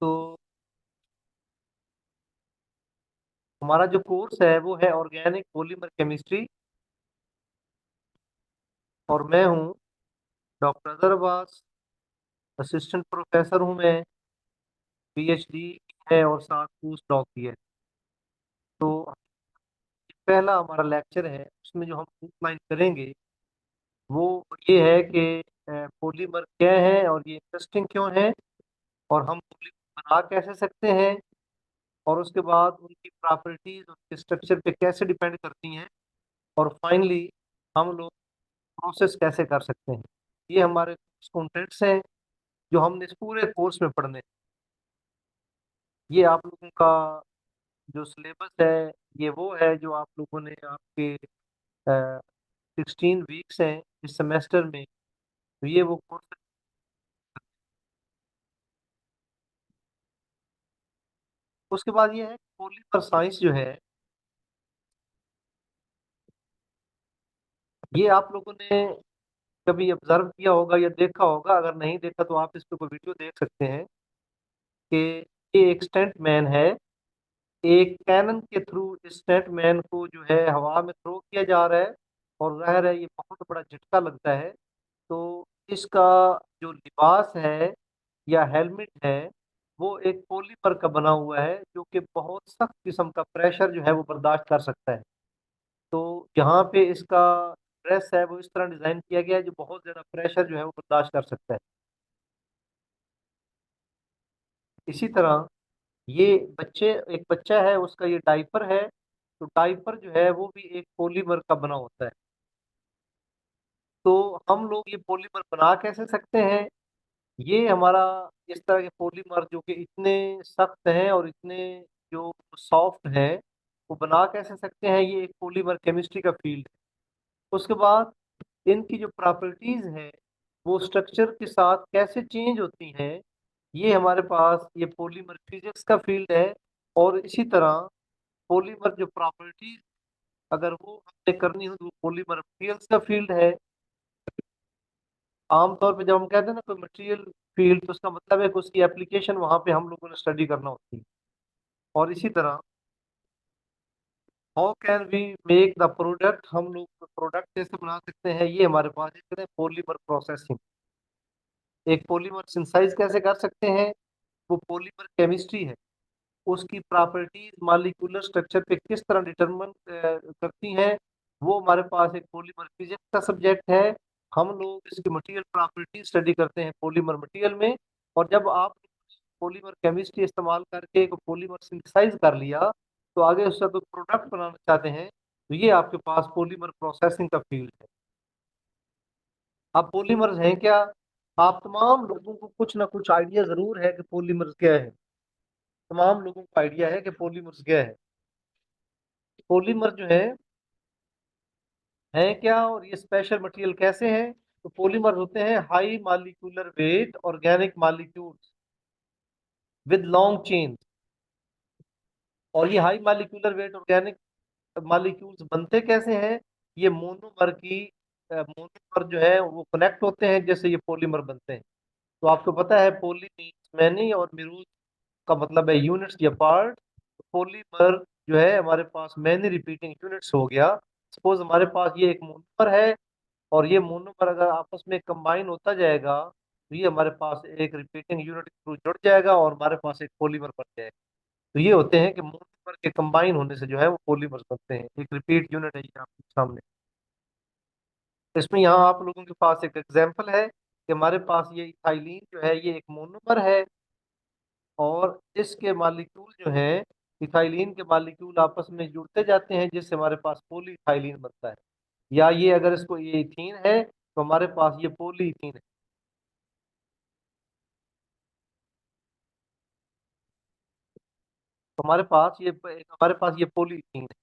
तो हमारा जो कोर्स है वो है ऑर्गेनिक पॉलीमर केमिस्ट्री। और मैं हूँ doctor Azhar Abbas, assistant professor हूँ मैं। पीएचडी है और साथ पोस्ट डॉक भी है। तो पहला हमारा लेक्चर है, उसमें जो हम आउटलाइन करेंगे वो ये है कि पॉलीमर क्या है और ये इंटरेस्टिंग क्यों है, और हम पॉलीमर बना कैसे सकते हैं, और उसके बाद उनकी प्रॉपर्टीज उनके स्ट्रक्चर पे कैसे डिपेंड करती हैं, और फाइनली हम लोग प्रोसेस कैसे कर सकते हैं। ये हमारे कंटेंट्स हैं जो हमने इस पूरे कोर्स में पढ़ने हैं। ये आप लोगों का जो सिलेबस है, ये वो है जो आप लोगों ने आपके 16 वीक्स हैं इस सेमेस्टर में। तो ये वो कोर्स। उसके बाद ये है पॉलीमर साइंस जो है, ये आप लोगों ने कभी ऑब्जर्व किया होगा या देखा होगा। अगर नहीं देखा तो आप इस पे कोई वीडियो देख सकते हैं कि ये एक स्टंट मैन है। एक कैनन के थ्रू इस स्टंट मैन को जो है हवा में थ्रो किया जा रहा है, और जाहिर है ये बहुत बड़ा झटका लगता है। तो इसका जो लिबास है या हेलमेट है वो एक पॉलीमर का बना हुआ है, जो कि बहुत सख्त किस्म का प्रेशर जो है वो बर्दाश्त कर सकता है। तो यहाँ पे इसका ड्रेस है वो इस तरह डिजाइन किया गया है जो बहुत ज्यादा प्रेशर जो है वो बर्दाश्त कर सकता है। इसी तरह ये बच्चे एक बच्चा है, उसका ये डाइपर है। तो डाइपर जो है वो भी एक पॉलीमर का बना होता है। तो हम लोग ये पॉलीमर बना कैसे सकते हैं? ये हमारा इस तरह के पॉलीमर जो कि इतने सख्त हैं और इतने जो सॉफ्ट हैं, वो बना कैसे सकते हैं? ये एक पॉलीमर केमिस्ट्री का फील्ड है। उसके बाद इनकी जो प्रॉपर्टीज हैं वो स्ट्रक्चर के साथ कैसे चेंज होती हैं, ये हमारे पास ये पॉलीमर फिजिक्स का फील्ड है। और इसी तरह पॉलीमर जो प्रॉपर्टीज अगर वो हमने करनी हो तो वो पॉलीमर मटेरियल्स का फील्ड है। आमतौर पे जब हम कहते हैं ना कोई मटेरियल फील्ड, तो उसका मतलब है कि उसकी एप्लीकेशन वहां पे हम लोगों ने स्टडी करना होती है। और इसी तरह how can we make the product, हम लोग प्रोडक्ट कैसे बना सकते हैं, ये हमारे पास एक पॉलीमर प्रोसेसिंग। एक पॉलीमर सिंथेसाइज कैसे कर सकते हैं, वो पॉलीमर केमिस्ट्री है। उसकी प्रॉपर्टीज मॉलिक्यूलर स्ट्रक्चर पे किस तरह डिटरमिन करती हैं, वो हमारे पास एक पॉलीमर फिजिक्स का सब्जेक्ट है। हम लोग इसकी मटेरियल प्रॉपर्टी स्टडी करते हैं पॉलीमर मटेरियल में। और जब आप पॉलीमर केमिस्ट्री इस्तेमाल करके एक पॉलीमर सिंथेसाइज कर लिया, तो आगे उससे कोई प्रोडक्ट बनाना चाहते हैं, तो ये आपके पास पॉलीमर प्रोसेसिंग का फील्ड है। अब पॉलीमर्स हैं क्या? आप तमाम लोगों को कुछ ना कुछ आइडिया जरूर है कि पॉलीमर्स क्या है। तमाम लोगों को आइडिया है कि पॉलीमर्स क्या है। पॉलीमर जो है क्या, और ये स्पेशल मटेरियल कैसे हैं? तो पॉलीमर होते हैं high molecular weight organic molecules with long chain. और ये high molecular weight organic molecules बनते कैसे हैं? ये मोनोमर जो है वो कनेक्ट होते हैं, जैसे ये पॉलीमर बनते हैं। तो आपको पता है पॉली मीन्स मैनी और मिरूज का मतलब है यूनिट्स या पार्ट। पॉलीमर जो है हमारे पास मैनी रिपीटिंग यूनिट्स हो गया। सपोज हमारे पास ये एक मोनोमर है, और ये मोनोमर अगर आपस में कंबाइन होता जाएगा तो ये हमारे पास एक रिपीटिंग यूनिट के थ्रू जुड़ जाएगा और हमारे पास एक पॉलीमर बन जाएगा। तो ये होते हैं कि मोनोमर के कंबाइन होने से जो है वो पॉलीमर्स बनते हैं। एक रिपीट यूनिट है ये आपके सामने। इसमें यहाँ आप लोगों के पास एक एग्जांपल है कि हमारे पास ये इथाइलिन जो है ये एक मोनोमर है, और इसके मॉलिक्यूल जो हैं इथाइलिन के मॉलिक्यूल आपस में जुड़ते जाते हैं, जिससे हमारे पास पॉली इथाइलिन बनता है। या ये अगर इसको ये इथीन है तो हमारे पास ये पॉली इथीन है। तो हमारे पास ये पॉली इथीन है।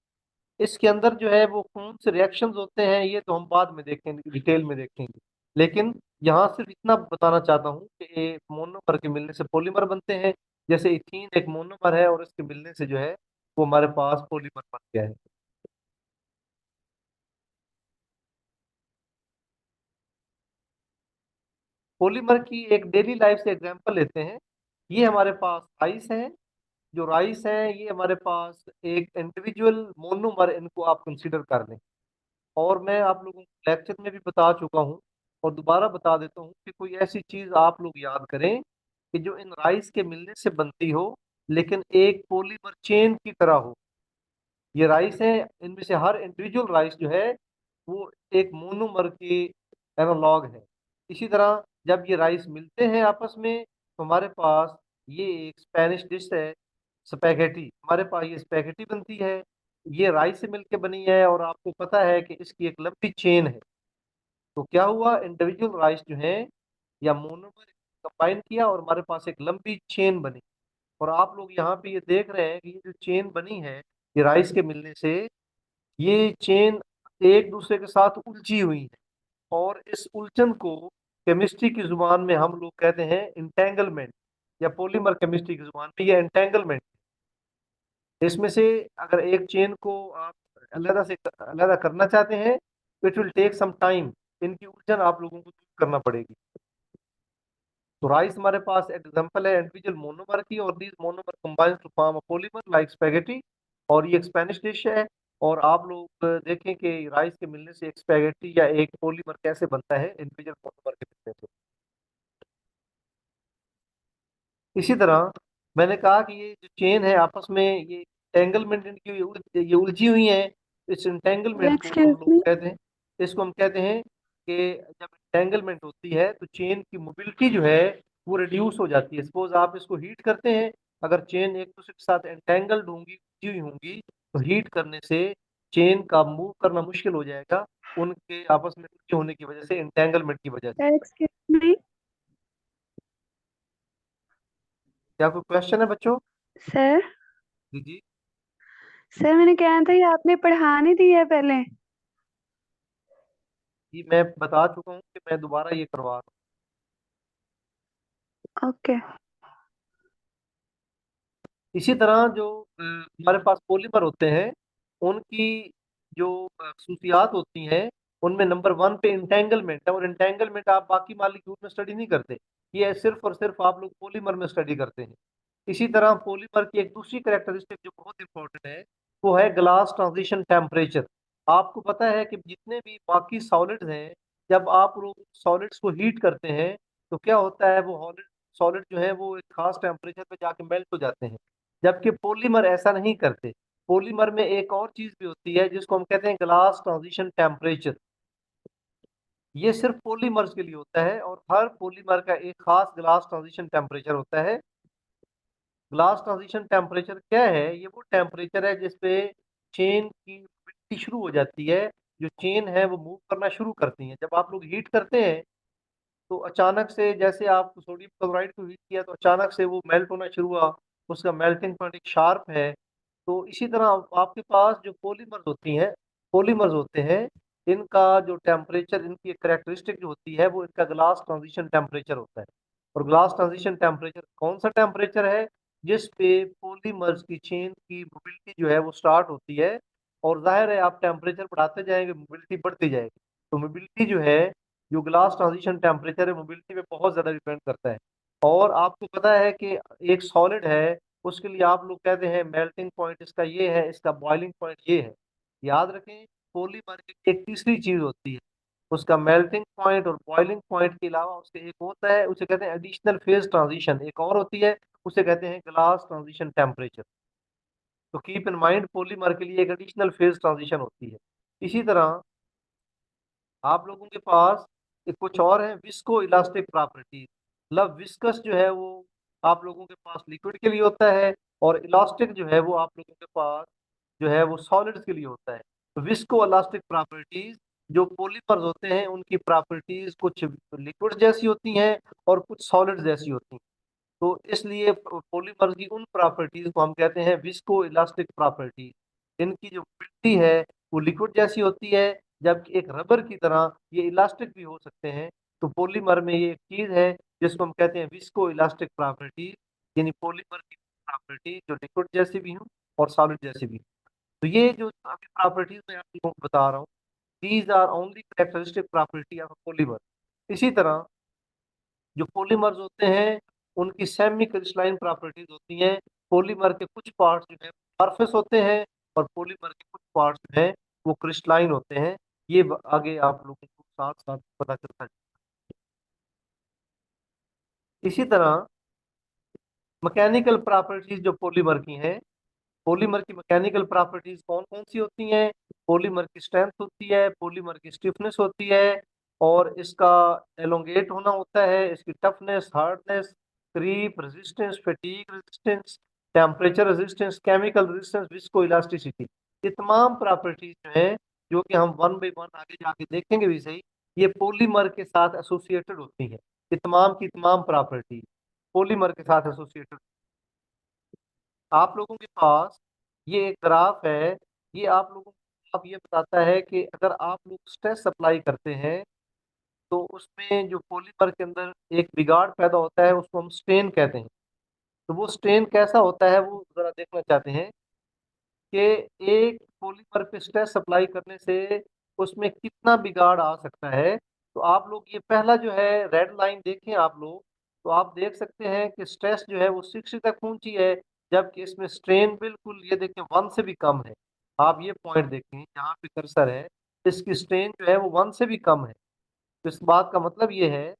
इसके अंदर जो है वो कौन से रिएक्शंस होते हैं ये तो हम बाद में देखेंगे, डिटेल में देखेंगे। लेकिन यहाँ सिर्फ इतना बताना चाहता हूँ कि ये मोनोमर के मिलने से पॉलीमर बनते हैं। जैसे इथीन एक मोनोमर है और इसके मिलने से जो है वो हमारे पास पॉलीमर बन गया है। पॉलीमर की एक डेली लाइफ से एग्जांपल लेते हैं। ये हमारे पास राइस है। जो राइस है ये हमारे पास एक इंडिविजुअल मोनोमर, इनको आप कंसीडर कर लें। और मैं आप लोगों को लेक्चर में भी बता चुका हूँ और दोबारा बता देता हूँ कि कोई ऐसी चीज आप लोग याद करें कि जो इन राइस के मिलने से बनती हो लेकिन एक पॉलीमर चेन की तरह हो। ये राइस है, इनमें से हर इंडिविजुअल राइस जो है वो एक मोनोमर की एनालॉग है। इसी तरह जब ये राइस मिलते हैं आपस में तो हमारे पास ये एक स्पेनिश डिश है, स्पैगेटी। हमारे पास ये स्पैगेटी बनती है, ये राइस से मिलके बनी है और आपको पता है कि इसकी एक लंबी चेन है। तो क्या हुआ, इंडिविजुअल राइस जो है या मोनोमर कंबाइन किया और हमारे पास एक लंबी चेन बनी। और आप लोग यहाँ पे ये देख रहे हैं कि ये जो चेन बनी है ये राइस के मिलने से, ये चेन एक दूसरे के साथ उलझी हुई है। और इस उलझन को केमिस्ट्री की जुबान में हम लोग कहते हैं इंटेंगलमेंट, या पॉलीमर केमिस्ट्री की जुबान में ये एंटेंगलमेंट। इसमें से अगर एक चेन को आप अलग करना चाहते हैं तो it will take some time, इनकी उलझन आप लोगों को दूर करना पड़ेगी। तो राइस हमारे पास एग्जांपल है इंडिविजुअल मोनोमर की, और these monomer combines to form a polymer like spaghetti. और ये एक स्पेनिश डिश है। और आप लोग देखें कि राइस के मिलने से एक स्पैगेटी या एक पॉलीमर कैसे बनता है इंडिविजुअल मोनोमर के मिलने से। इसी तरह मैंने कहा कि ये जो चेन है आपस में ये एंगलमेंट इनकी ये उलझी हुई है। इस एंटेंगलमेंट को हम एक्सक्यूज लोग मी। कहते हैं, इसको हम कहते हैं कि जब एंटेंगलमेंट होती है तो चेन की मोबिलिटी जो है वो रिड्यूस हो जाती है। सपोज आप इसको हीट करते हैं, अगर चेन एक दूसरे के साथ एंटेंगल्ड होंगी, उलझी हुई होंगी, तो हीट करने से चेन का मूव करना मुश्किल हो जाएगा, उनके आपस में उलझे होने की वजह से, एंटेंगलमेंट की वजह से। एक्सक्यूज मी क्या कोई क्वेश्चन है बच्चों? सर। जी जी। सर मैंने कहना था ये आपने पढ़ा नहीं दिया है पहले। जी मैं बता चुका हूँ कि मैं दोबारा ये करवा रहा ओके। हूँ। इसी तरह जो हमारे पास पॉलीमर होते हैं उनकी जो खसूसियात होती हैं, उनमें नंबर वन पे इंटेंगलमेंट है। और इंटेंगलमेंट आप बाकी मॉलिक्यूल में स्टडी नहीं करते, ये सिर्फ और सिर्फ आप लोग पॉलीमर में स्टडी करते हैं। इसी तरह पॉलीमर की एक दूसरी कैरेक्टरिस्टिक जो बहुत इंपॉर्टेंट है वो है ग्लास ट्रांजिशन टेम्परेचर। आपको पता है कि जितने भी बाकी सॉलिड्स हैं, जब आप लोग सॉलिड्स को हीट करते हैं तो क्या होता है, वो सॉलिड जो है वो एक खास टेम्परेचर पे जाके मेल्ट हो जाते हैं। जबकि पॉलीमर ऐसा नहीं करते। पॉलीमर में एक और चीज भी होती है जिसको हम कहते हैं ग्लास ट्रांजिशन टेम्परेचर। ये सिर्फ पॉलीमर्स के लिए होता है और हर पॉलीमर का एक खास ग्लास ट्रांजिशन टेम्परेचर होता है। ग्लास ट्रांजिशन टेम्परेचर क्या है, ये वो टेम्परेचर है जिसपे चेन की मोबिलिटी शुरू हो जाती है। जो चेन है वो मूव करना शुरू करती है। जब आप लोग हीट करते हैं तो अचानक से, जैसे आप सोडियम क्लोराइड को हीट किया तो अचानक से वो मेल्ट होना शुरू हुआ, उसका मेल्टिंग पॉइंट एक शार्प है। तो इसी तरह आपके पास जो पॉलीमर्स होते हैं, इनका जो टेम्परेचर, इनकी करेक्टरिस्टिक जो होती है वो इनका ग्लास ट्रांजिशन टेम्परेचर होता है। और ग्लास ट्रांजिशन टेम्परेचर कौन सा टेम्परेचर है, जिस पे पॉलीमर्स की चेन की मोबिलिटी जो है वो स्टार्ट होती है। और जाहिर है आप टेम्परेचर बढ़ाते जाएंगे, मोबिलिटी बढ़ती जाएगी। तो मोबिलिटी जो है, जो ग्लास ट्रांजिशन टेम्परेचर है, मोबिलिटी पे बहुत ज्यादा डिपेंड करता है। और आपको पता है कि एक सॉलिड है, उसके लिए आप लोग कहते हैं मेल्टिंग पॉइंट इसका ये है, इसका बॉइलिंग पॉइंट ये है। याद रखें, पॉलीमर की एक तीसरी चीज होती है, उसका मेल्टिंग पॉइंट और बॉइलिंग पॉइंट के अलावा उसके एक होता है, उसे कहते हैं एडिशनल फेज ट्रांजिशन, एक और होती है, उसे कहते हैं ग्लास ट्रांजिशन टेम्परेचर। तो कीप इन माइंड, पॉलीमर के लिए एक एडिशनल फेज ट्रांजिशन होती है। इसी तरह आप लोगों के पास एक कुछ और है, विस्को इलास्टिक प्रॉपर्टी। मतलब विस्कस जो है वो आप लोगों के पास लिक्विड के लिए होता है, और इलास्टिक जो है वो आप लोगों के पास जो है वो सॉलिड्स के लिए होता है। तो विस्को इलास्टिक प्रॉपर्टीज, जो पॉलीमर्स होते हैं उनकी प्रॉपर्टीज कुछ लिक्विड जैसी होती हैं और कुछ सॉलिड जैसी होती हैं। तो इसलिए पॉलीमर्स की उन प्रॉपर्टीज को हम कहते हैं विस्को इलास्टिक प्रॉपर्टी। इनकी जो मिट्टी है वो लिक्विड जैसी होती है, जबकि एक रबर की तरह ये इलास्टिक भी हो सकते हैं। तो पॉलीमर में ये एक चीज है जिसको हम कहते हैं विस्को इलास्टिक प्रॉपर्टी, यानी पॉलीमर की प्रॉपर्टी जो लिक्विड जैसी भी हो और सॉलिड जैसी भी हो। तो ये जो अभी प्रॉपर्टीज मैं आप लोगों को बता रहा हूँ, these are only characteristic property of polymer. इसी तरह जो पॉलीमर्स होते हैं उनकी सेमी क्रिस्टलाइन प्रॉपर्टीज होती हैं। पॉलीमर के कुछ पार्ट्स जो है अमorphous होते हैं और पॉलीमर के कुछ पार्ट्स जो हैं वो क्रिस्टलाइन होते हैं। ये आगे आप लोगों को साथ साथ पता चलता है। इसी तरह मैकेनिकल प्रॉपर्टीज जो पॉलीमर की हैं, पॉलीमर की मैकेनिकल प्रॉपर्टीज कौन कौन सी होती हैं? पॉलीमर की स्ट्रेंथ होती है, पॉलीमर की स्टिफनेस होती है, और इसका एलोंगेट होना होता है, इसकी toughness, hardness, creep resistance, fatigue resistance, temperature resistance, chemical resistance, viscoelasticity. ये तमाम प्रॉपर्टीज जो है, जो कि हम वन बाई वन आगे जाके देखेंगे भी सही, ये पॉलीमर के साथ एसोसिएटेड होती हैं। ये तमाम की तमाम प्रॉपर्टी पॉलीमर के साथ एसोसिएटेड। आप लोगों के पास ये एक ग्राफ है, ये आप लोगों को आप ये बताता है कि अगर आप लोग स्ट्रेस अप्लाई करते हैं तो उसमें जो पॉलीमर के अंदर एक बिगाड़ पैदा होता है, उसको हम स्ट्रेन कहते हैं। तो वो स्ट्रेन कैसा होता है वो जरा देखना चाहते हैं कि एक पॉलीमर पे स्ट्रेस अप्लाई करने से उसमें कितना बिगाड़ आ सकता है। तो आप लोग ये पहला जो है रेड लाइन देखें आप लोग, तो आप देख सकते हैं कि स्ट्रेस जो है वो 60 तक पहुंची है, जबकि इसमें स्ट्रेन बिल्कुल ये देखें 1 से भी कम है। आप ये पॉइंट देखें जहाँ पे कर्सर है, इसकी स्ट्रेन जो है वो 1 से भी कम है। तो इस बात का मतलब ये है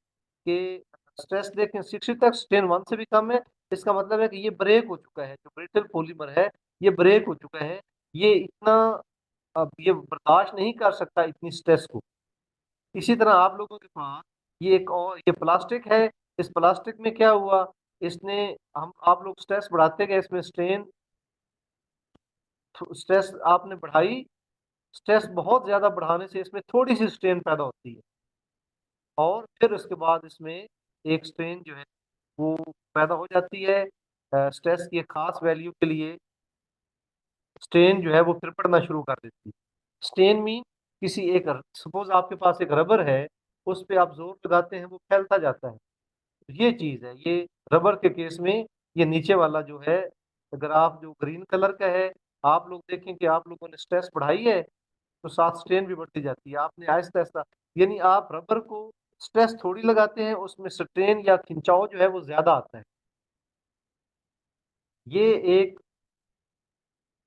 कि स्ट्रेस देखें 60 तक, स्ट्रेन 1 से भी कम है। इसका मतलब है कि ये ब्रेक हो चुका है, जो ब्रिटल पॉलीमर है ये ब्रेक हो चुका है। ये इतना अब ये बर्दाश्त नहीं कर सकता इतनी स्ट्रेस को। इसी तरह आप लोगों के पास ये एक और ये प्लास्टिक है। इस प्लास्टिक में क्या हुआ, इसने हम आप लोग स्ट्रेस बढ़ाते गए, इसमें स्ट्रेस आपने बढ़ाई, स्ट्रेस बहुत ज्यादा बढ़ाने से इसमें थोड़ी सी स्ट्रेन पैदा होती है, और फिर उसके बाद इसमें एक स्ट्रेन जो है वो पैदा हो जाती है। स्ट्रेस की एक खास वैल्यू के लिए स्ट्रेन जो है वो फिर पड़ना शुरू कर देती है। स्ट्रेन मीन किसी एक, सपोज आपके पास एक रबर है, उस पे आप जोर लगाते हैं वो फैलता जाता है। ये चीज है, ये रबर के केस में ये नीचे वाला जो है ग्राफ जो ग्रीन कलर का है, आप लोग देखें कि आप लोगों ने स्ट्रेस बढ़ाई है तो साथ स्ट्रेन भी बढ़ती जाती है। आपने आहिस्ता आहिस्ता, यानी आप रबर को स्ट्रेस थोड़ी लगाते हैं, उसमें स्ट्रेन या खिंचाव जो है वो ज्यादा आता है। ये एक,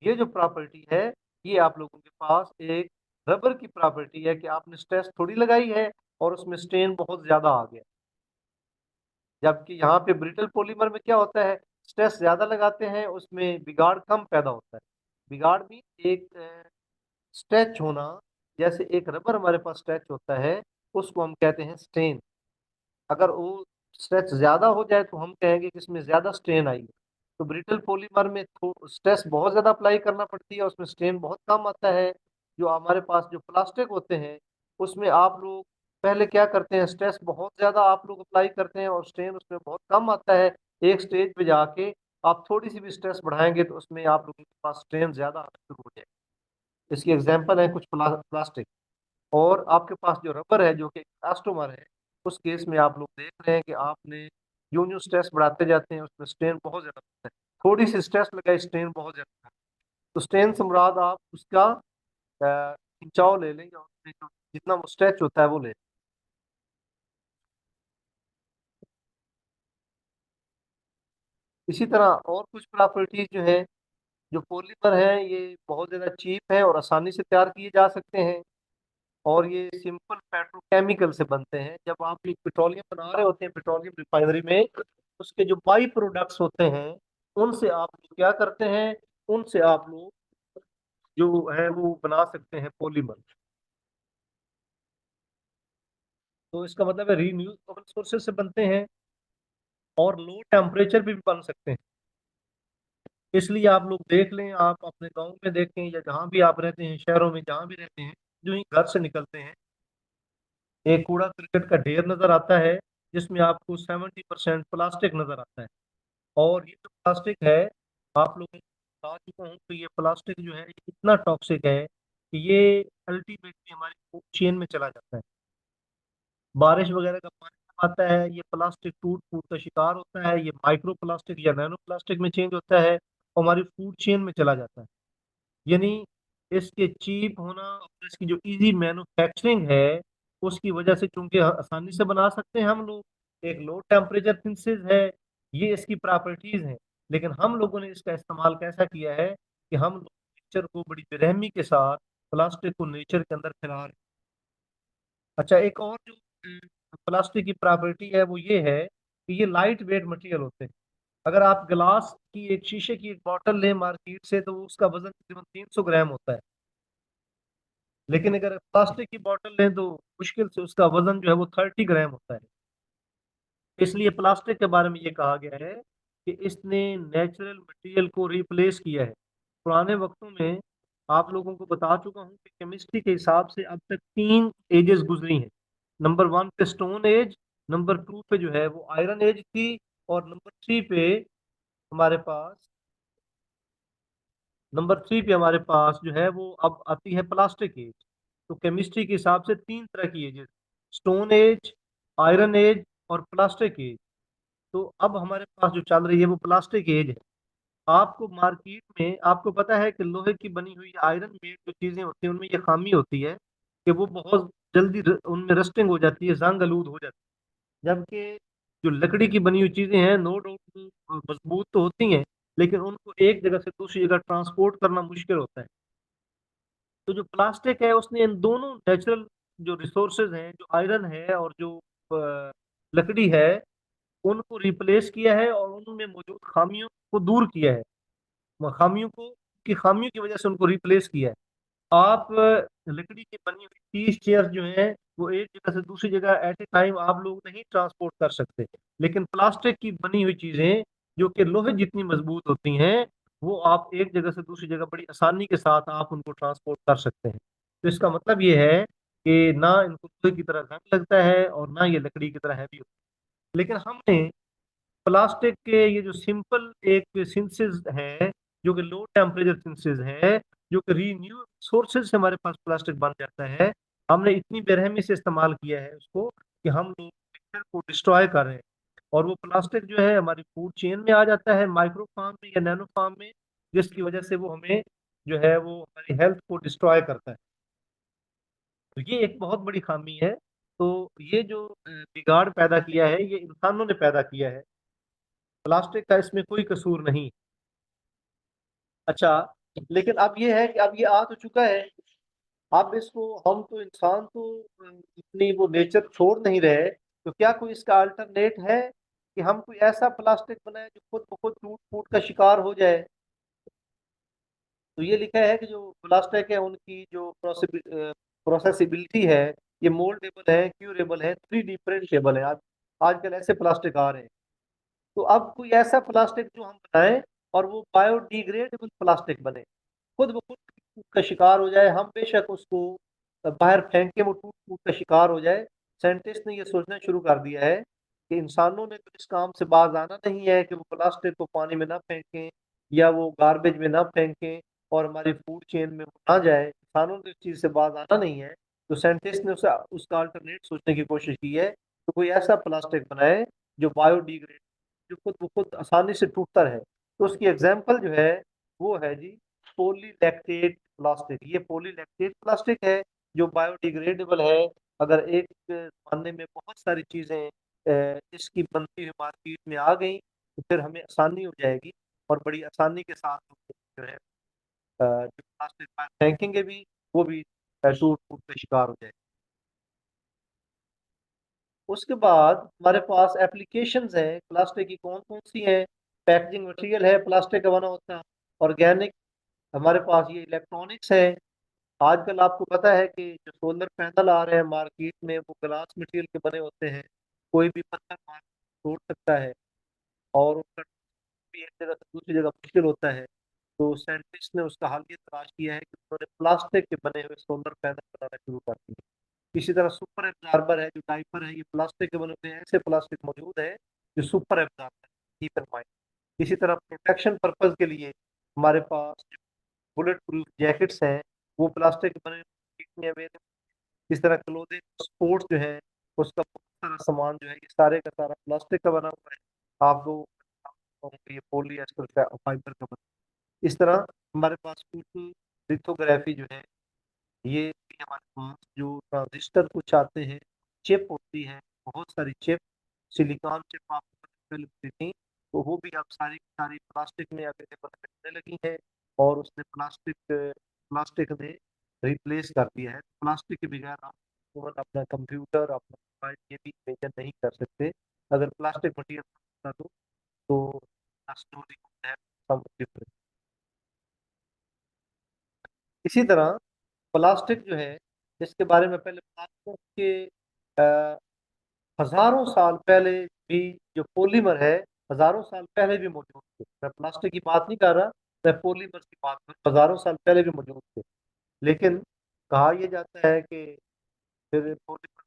ये जो प्रॉपर्टी है, ये आप लोगों के पास एक रबर की प्रॉपर्टी है कि आपने स्ट्रेस थोड़ी लगाई है और उसमें स्ट्रेन बहुत ज्यादा आ गया। जबकि यहाँ पे ब्रिटल पॉलीमर में क्या होता है, स्ट्रेस ज्यादा लगाते हैं उसमें बिगाड़ कम पैदा होता है। बिगाड़ भी एक स्ट्रेच होना, जैसे एक रबर हमारे पास स्ट्रेच होता है, उसको हम कहते हैं स्ट्रेन। अगर वो स्ट्रेच ज्यादा हो जाए तो हम कहेंगे कि इसमें ज्यादा स्ट्रेन आई है। तो ब्रिटल पॉलीमर में स्ट्रेस बहुत ज्यादा अप्लाई करना पड़ती है, उसमें स्ट्रेन बहुत कम आता है। जो हमारे पास जो प्लास्टिक होते हैं उसमें आप लोग पहले क्या करते हैं, स्ट्रेस बहुत ज्यादा आप लोग अप्लाई करते हैं और स्ट्रेन उसमें बहुत कम आता है। एक स्टेज पे जाके आप थोड़ी सी भी स्ट्रेस बढ़ाएंगे तो उसमें आप लोगों के पास स्ट्रेन ज्यादा आना शुरू हो जाएगी। इसकी एग्जाम्पल है कुछ प्लास्टिक। और आपके पास जो रबर है जो कि इलास्टोमर है, उस केस में आप लोग देख रहे हैं कि आपने यूं यूं स्ट्रेस बढ़ाते जाते हैं उसमें स्ट्रेन बहुत ज्यादा होता है। थोड़ी सी स्ट्रेस लगाई स्ट्रेन बहुत ज्यादा है। तो स्ट्रेन से मुराद आप उसका खिंचाव ले लें, या उसमें जो जितना वो स्ट्रेच होता है वो ले लें। इसी तरह और कुछ प्रॉपर्टीज जो है, जो पॉलीमर है ये बहुत ज्यादा चीप है और आसानी से तैयार किए जा सकते हैं, और ये सिंपल पेट्रोकेमिकल से बनते हैं। जब आप ये पेट्रोलियम बना रहे होते हैं पेट्रोलियम रिफाइनरी में, उसके जो बाई प्रोडक्ट्स होते हैं उनसे आप लोग क्या करते हैं, उनसे आप लोग जो है वो बना सकते हैं पॉलीमर। तो इसका मतलब है रीन्यूएबल सोर्सेज से बनते हैं और लो टेम्परेचर भी बन सकते हैं। इसलिए आप लोग देख लें, आप अपने गांव में देखें या जहाँ भी आप रहते हैं, शहरों में जहाँ भी रहते हैं, जो ही घर से निकलते हैं एक कूड़ा करकट का ढेर नजर आता है, जिसमें आपको 70% प्लास्टिक नजर आता है। और ये जो प्लास्टिक है, आप लोगों को बता चुका हूँ, तो ये प्लास्टिक जो है ये इतना टॉक्सिक है कि ये अल्टीमेटली हमारी फूड चेन में चला जाता है। बारिश वगैरह का पानी जब आता है, ये प्लास्टिक टूट फूट का शिकार होता है, ये माइक्रो प्लास्टिक या नैनो प्लास्टिक में चेंज होता है और हमारी फूड चेन में चला जाता है। यानी इसके चीप होना और इसकी जो इजी मैन्युफैक्चरिंग है, उसकी वजह से, चूंकि आसानी से बना सकते हैं हम लोग, एक लो टेम्परेचर फिनिशेज है, ये इसकी प्रॉपर्टीज हैं। लेकिन हम लोगों ने इसका इस्तेमाल कैसा किया है कि हम लोग नेचर को बड़ी बेरहमी के साथ प्लास्टिक को नेचर के अंदर फैला रहे हैं। अच्छा, एक और जो प्लास्टिक की प्रॉपर्टी है वो ये है कि ये लाइट वेट मटेरियल होते हैं। अगर आप ग्लास की एक शीशे की एक बोतल लें मार्केट से तो उसका वजन तकरीबन 300 ग्राम होता है। लेकिन अगर प्लास्टिक की बोतल लें तो मुश्किल से उसका वजन जो है वो 30 ग्राम होता है। इसलिए प्लास्टिक के बारे में ये कहा गया है कि इसने नेचुरल मटेरियल को रिप्लेस किया है। पुराने वक्तों में आप लोगों को बता चुका हूँ कि केमिस्ट्री के हिसाब से अब तक 3 एजेस गुजरी हैं। नंबर 1 पे स्टोन एज, नंबर 2 पे जो है वो आयरन एज थी, और नंबर 3 पे हमारे पास जो है वो अब आती है प्लास्टिक एज। तो केमिस्ट्री के हिसाब से 3 तरह की ages, stone age, iron age और प्लास्टिक एज। तो अब हमारे पास जो चल रही है वो प्लास्टिक एज है। आपको मार्केट में आपको पता है कि लोहे की बनी हुई आयरन मेड जो चीजें होती हैं उनमें ये खामी होती है कि वो बहुत जल्दी उनमें रस्टिंग हो जाती है, जंग आलूद हो जाती है। जबकि जो लकड़ी की बनी हुई चीजें हैं नो डाउट मजबूत तो होती हैं, लेकिन उनको एक जगह से दूसरी जगह ट्रांसपोर्ट करना मुश्किल होता है। तो जो प्लास्टिक है उसने इन दोनों नेचुरल जो रिसोर्सेज हैं, जो आयरन है और जो लकड़ी है, उनको रिप्लेस किया है और उनमें मौजूद खामियों को दूर किया है। खामियों को की खामियों की वजह से उनको रिप्लेस किया है। आप लकड़ी की बनी हुई 30 चेयर जो हैं वो एक जगह से दूसरी जगह एट ए टाइम आप लोग नहीं ट्रांसपोर्ट कर सकते। लेकिन प्लास्टिक की बनी हुई चीजें जो कि लोहे जितनी मजबूत होती हैं वो आप एक जगह से दूसरी जगह बड़ी आसानी के साथ आप उनको ट्रांसपोर्ट कर सकते हैं। तो इसका मतलब ये है कि ना इनको लोहे की तरह जंग लगता है और ना ये लकड़ी की तरह हैवी होता है। लेकिन हमने प्लास्टिक के ये जो सिंपल एक सिंथेसिस है, जो कि लो टेम्परेचर सिंथेसिस है, जो कि रीन्यू सोर्सेज से हमारे पास प्लास्टिक बन जाता है, हमने इतनी बेरहमी से इस्तेमाल किया है उसको कि हम लोग नेचर को डिस्ट्रॉय कर रहे हैं। और वो प्लास्टिक जो है हमारी फूड चेन में आ जाता है, माइक्रो फार्म में या नैनो फार्म में, जिसकी वजह से वो हमें जो है वो हमारी हेल्थ को डिस्ट्रॉय करता है। तो ये एक बहुत बड़ी खामी है। तो ये जो बिगाड़ पैदा किया है ये इंसानों ने पैदा किया है, प्लास्टिक का इसमें कोई कसूर नहीं। अच्छा, लेकिन अब ये है कि अब ये आ तो चुका है। अब इसको हम तो इंसान तो अपनी वो नेचर छोड़ नहीं रहे। तो क्या कोई इसका अल्टरनेट है कि हम कोई ऐसा प्लास्टिक बनाए जो खुद ब खुद टूट फूट का शिकार हो जाए? तो ये लिखा है कि जो प्लास्टिक है उनकी जो प्रोसेसिबिलिटी है, ये मोल्डेबल है, क्यूरेबल है, 3D प्रिंटेबल है। आज आजकल ऐसे प्लास्टिक आ रहे हैं। तो अब कोई ऐसा प्लास्टिक जो हम बनाएं और वो बायोडिग्रेडेबल प्लास्टिक बने, खुद ब खुद टूट का शिकार हो जाए। हम बेशक उसको बाहर फेंक के वो टूट फूट का शिकार हो जाए। साइंटिस्ट ने ये सोचना शुरू कर दिया है कि इंसानों ने तो इस काम से बाज आना नहीं है कि वो प्लास्टिक को पानी में ना फेंकें या वो गार्बेज में ना फेंकें और हमारी फूड चेन में वो ना जाए। इंसानों ने इस चीज से बाज आना नहीं है। तो साइंटिस्ट ने उसका अल्टरनेट सोचने की कोशिश की है तो कोई ऐसा प्लास्टिक बनाए जो बायोडिग्रेड, जो खुद वो खुद आसानी से टूटता रहे। तो उसकी एग्जाम्पल जो है वो है जी पॉलीलैक्टेट प्लास्टिक। ये पॉलीलैक्टेट प्लास्टिक है जो बायोडिग्रेडेबल है। अगर एक जमाने में बहुत सारी चीजें इसकी बनती हुई मार्केट में आ गई तो फिर हमें आसानी हो जाएगी और बड़ी आसानी के साथ हम जो है जो प्लास्टिक फेंकेंगे भी वो भी टूट फूट का शिकार हो जाएगा। उसके बाद हमारे पास एप्लीकेशंस हैं प्लास्टिक की, कौन कौन सी हैं? पैकेजिंग मटेरियल है प्लास्टिक का बना होता है, ऑर्गेनिक, हमारे पास ये इलेक्ट्रॉनिक्स है। आजकल आपको पता है कि जो सोलर पैनल आ रहे हैं मार्केट में वो ग्लास मटेरियल के बने होते हैं। कोई भी पत्थर मार तोड़ सकता है और उसका भी एक जगह से दूसरी जगह मुश्किल होता है। तो साइंटिस्ट ने उसका हल ये तलाश किया है कि उन्होंने प्लास्टिक के बने हुए सोलर पैनल बनाना शुरू कर दिए। इसी तरह सुपर एब्जॉर्बर है, जो डाइपर है, ये प्लास्टिक के बने हुए हैं। ऐसे प्लास्टिक मौजूद है जो super absorber, keep in mind. इसी तरह प्रोटेक्शन पर्पज के लिए हमारे पास बुलेट प्रूफ जैकेट्स हैं, वो प्लास्टिक के बने हुए अवेलेबल। इस तरह क्लोथिंग स्पोर्ट्स जो है उसका बहुत सारा सामान जो है ये सारे का सारा प्लास्टिक का बना हुआ है। आपको ये पॉलीएस्टर का फाइबर का बना। इस तरह हमारे पास फोटो लिथोग्राफी जो है ये भी हमारे पास जो ट्रांजिस्टर कुछ आते हैं, चिप होती है, बहुत सारी चिप, सिलिकॉन चिप आपको पहले थी। तो वो भी अब सारी की सारी प्लास्टिक में अवेलेबल मिलने लगी है। और उसने प्लास्टिक प्लास्टिक ने रिप्लेस कर दिया है। प्लास्टिक के बगैर आप केवल अपना कंप्यूटर, अपना मोबाइल ये भी इमेजिन नहीं कर सकते। अगर प्लास्टिक मटीरियल होता तो स्टोरी है सब डिफरेंट। इसी तरह प्लास्टिक जो है, इसके बारे में पहले प्लास्टिक के अ, हजारों साल पहले भी जो पॉलीमर है, हजारों साल पहले भी मौजूद थे। मैं प्लास्टिक की बात नहीं कर रहा, मैं पॉलीमर की बात कर रहा हूँ। हजारों साल पहले भी मौजूद थे। लेकिन कहा यह जाता है कि फिर पॉलीमर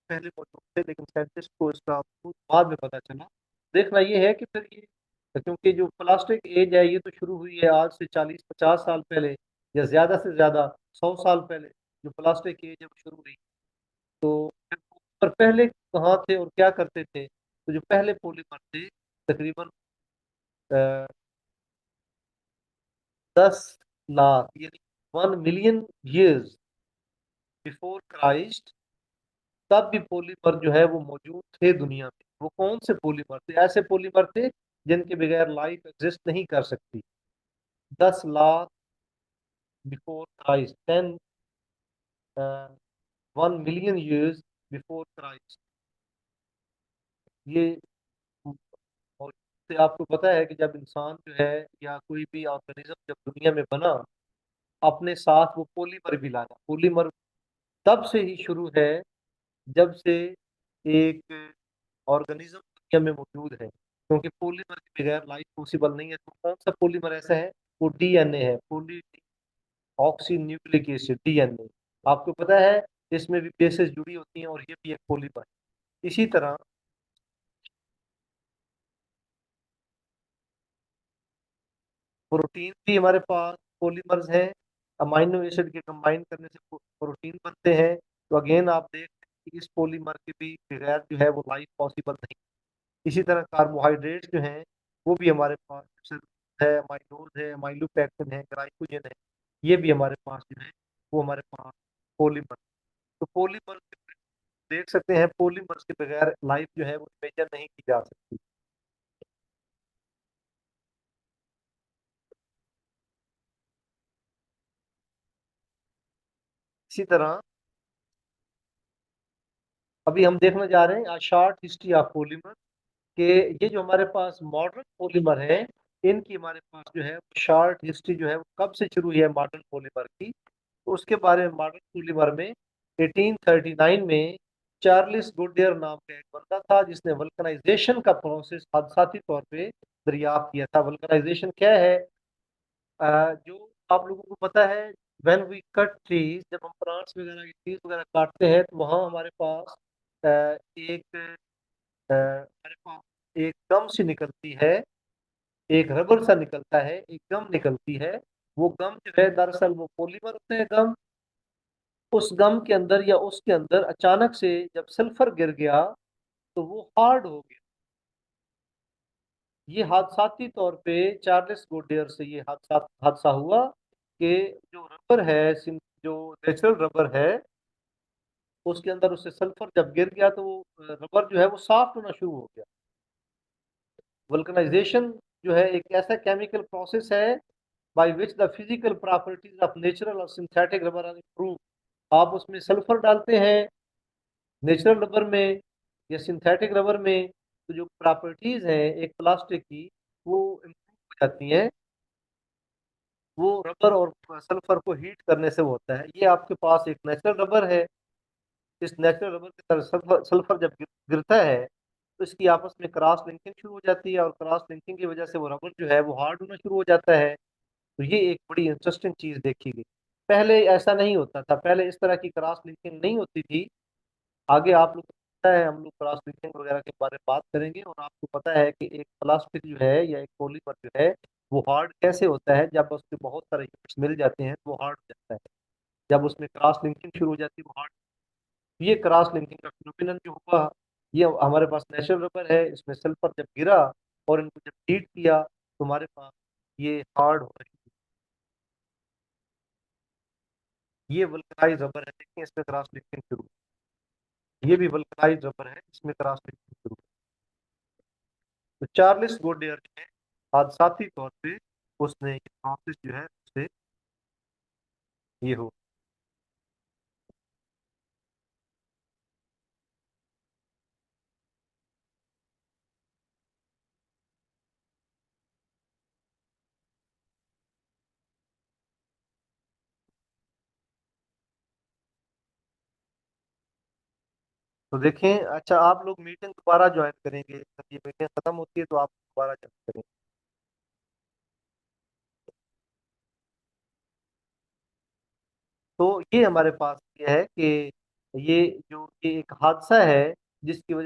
पहले मौजूद थे, लेकिन साइंटिस्ट को इसका बाद में पता चला। देखना यह है कि फिर ये, क्योंकि जो प्लास्टिक एज है ये तो शुरू हुई है आज से 40-50 साल पहले, या ज्यादा से ज्यादा 100 साल पहले जो प्लास्टिक एज है वो शुरू हुई। तो पर पहले कहाँ थे और क्या करते थे? तो जो पहले पॉलीमर थे, तकरीबन 10 लाख यानी 1 मिलियन ईयर्स बिफोर क्राइस्ट, तब भी पॉलीमर जो है वो मौजूद थे दुनिया में। वो कौन से पॉलीमर थे? ऐसे पॉलीमर थे जिनके बगैर लाइफ एग्जिस्ट नहीं कर सकती। 10 lakh before Christ, 1 million years before Christ, ये। और से आपको पता है कि जब इंसान जो है या कोई भी ऑर्गेनिज्म जब दुनिया में बना, अपने साथ वो पॉलीमर भी लाया। पॉलीमर तब से ही शुरू है जब से एक ऑर्गेनिज्म दुनिया में मौजूद है, क्योंकि पॉलीमर के बगैर लाइफ पॉसिबल नहीं है। तो कौन सा पॉलीमर ऐसा है? वो डीएनए है, poly oxy nucleic acid, DNA. आपको पता है इसमें भी बेसेस जुड़ी होती हैं और ये भी एक पॉलीमर है। इसी तरह प्रोटीन भी हमारे पास पॉलीमर्स हैं। अमाइनो एसिड के कंबाइन करने से प्रोटीन बनते हैं। तो अगेन आप देख रहे हैं कि इस पॉलीमर के भी बगैर जो है वो लाइफ पॉसिबल नहीं। इसी तरह कार्बोहाइड्रेट्स जो हैं वो भी हमारे पास है, अमाइलोज है, अमाइलोपेक्टिन है, ग्लाइकोजन है। ये भी हमारे पास जो है वो हमारे पास पॉलीमर। तो पॉलीमर देख सकते हैं, पॉलीमर्स के बगैर लाइफ जो है वो इमेजिन नहीं की जा सकती। इसी तरह अभी हम देखने जा रहे हैं शॉर्ट हिस्ट्री ऑफ पॉलीमर, कि ये जो हमारे पास मॉडर्न पॉलीमर है, इनकी हमारे पास जो है शॉर्ट हिस्ट्री जो है वो कब से शुरू हुई है मॉडर्न पॉलीमर की। तो उसके बारे में, मॉडर्न पॉलीमर में 1839 में चार्ल्स गुडियर नाम का एक बंदा था जिसने वल्कनाइजेशन का प्रोसेस हादसाती तौर पे दरियाफ्त किया था। वल्कनाइजेशन क्या है? जो आप लोगों को पता है, व्हेन वी कट ट्रीज, जब हम प्लांट्स वगैरह की ट्रीज वगैरह काटते हैं तो वहाँ हमारे पास हमारे पास एक गम सी निकलती है, एक रबर सा निकलता है, एक गम निकलती है। वो गम जो है दरअसल वो पॉलीमर होते हैं गम। उस गम के अंदर या उसके अंदर अचानक से जब सल्फर गिर गया तो वो हार्ड हो गया। ये हादसाती तौर पे चार्ल्स गोडेयर से ये हादसा हादसा हुआ कि जो रबर है, जो नेचुरल रबर है, उसके अंदर उससे सल्फर जब गिर गया तो वो रबर जो है वो सॉफ्ट होना शुरू हो गया। वल्कनाइजेशन जो है एक ऐसा केमिकल प्रोसेस है by which the physical properties of natural और सिंथेटिक रबर आर इम्प्रूव। आप उसमें सल्फर डालते हैं नेचुरल रबर में या सिंथेटिक रबर में, तो जो प्रॉपर्टीज हैं एक प्लास्टिक की वो इम्प्रूव हो जाती हैं। वो रबर और सल्फर को हीट करने से होता है। ये आपके पास एक नेचुरल रबर है। इस नेचुरल रबर की तरह सल्फर सल्फर जब गिरता है तो इसकी आपस में क्रॉस लिंकिंग शुरू हो जाती है, और क्रॉस लिंकिंग की वजह से वो रबर जो है वो हार्ड होना शुरू हो जाता है। तो ये एक बड़ी इंटरेस्टिंग चीज देखी गई। पहले ऐसा नहीं होता था, पहले इस तरह की क्रॉस लिंकिंग नहीं होती थी। आगे आप लोग को पता है, हम लोग क्रॉस लिंकिंग वगैरह के बारे में बात करेंगे। और आपको पता है कि एक प्लास्टिक जो है या एक पॉलीमर जो है वो हार्ड कैसे होता है? जब उसके बहुत सारे यूनिट्स मिल जाते हैं तो वो हार्ड हो जाता है। जब उसमें क्रॉस लिंकिंग शुरू हो जाती है वो हार्ड। ये क्रॉस लिंकिंग का फिनोमिनन जो हुआ, ये हमारे पास नेचुरल रबर है, इसमें सल्फर जब गिरा और इनको जब हीट किया तो हमारे पास ये हार्ड हो रही है। ये वल्कनाइज रबर है, देखिए इसमें क्रॉस लिंकिंग शुरू। ये भी वल्कनाइज रबर है, इसमें क्रॉस लिंकिंग शुरू। तो चार्ल्स गोडेयर जो है हादसाती तौर पे उसने ये प्रोसेस जो है उससे ये हो। तो देखें, अच्छा आप लोग मीटिंग दोबारा ज्वाइन करेंगे जब ये मीटिंग खत्म होती है तो आप दोबारा ज्वाइन करेंगे। तो ये हमारे पास ये है कि ये जो ये एक हादसा है जिसकी वजह